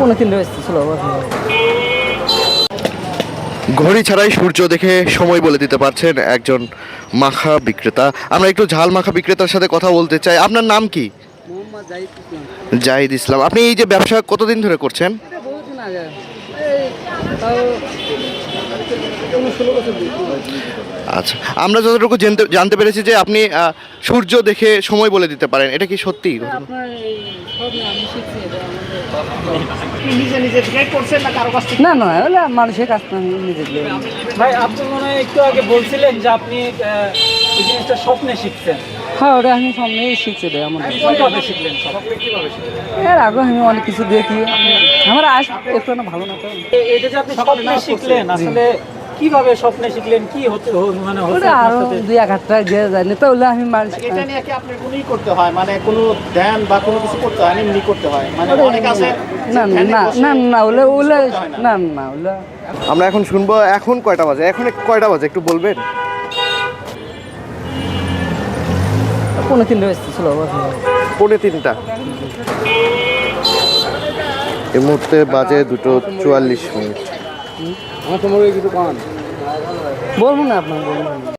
কোনো তিনটে ছিল। ঘড়ি ছাড়াই সূর্য দেখে সময় বলে দিতে পারছেন একজন মাখা বিক্রেতা। আমরা একটু ঝাল মাখা বিক্রেতার সাথে কথা বলতে চাই। আপনার নাম কি? মোহাম্মদ জাহিদ ইসলাম। জাহিদ ইসলাম। আপনি এই যে ব্যবসা কতদিন ধরে করছেন? এটা বহুদিন আগে, এই তাও 16 বছর। আচ্ছা, আমরা যতটুকু জানতে পেরেছি যে আপনি সূর্য দেখে সময় বলে দিতে পারেন, এটা কি সত্যি? আপনার এই সব না, আমি শিখছি এটা নিজে নিজে থেকে করছেন না কারো কাছ থেকে? না না, হলে মানুষের কাছ থেকে আমি নিজে দিয়ে। ভাই আপনি মনে হয় একটু আগে বলছিলেন যে আপনি এই জিনিসটা স্বপ্নে শিখছেন। হ্যাঁ, ওটা আমি সামনেই শিখছি রে আমার। কিভাবে শিখলেন? স্বপ্নে কিভাবে শিখলেন? এর আগে আমি অনেক কিছু দেখি, আমার আশ একটু না ভালো না তো। এটা যে আপনি স্বপ্নে শিখলেন, আসলে কিভাবে স্বপ্নে শিখলেন? কি হতে মানে হচ্ছে ওটা আপনার আরো সাথে? 2-1 দিয়ে জানি তো, ওগুলো আমি মানুষ এটা নিয়ে কি আপনার কোনোই করতে হয়, মানে কোনো ধ্যান বা কোনো কিছু করতে হয়, এমনি করতে হয়? মানে অনেক আছে না না না না না, ওগুলো ওগুলো না না, ওগুলো আমরা এখন শুনবো। এখন কয়টা বাজে? এখন কয়টা বাজে একটু বলবেন? 3:30 ছিল। 3:45। এই মুহূর্তে বাজে 2:44। বলবো না আপনার, বলবো না।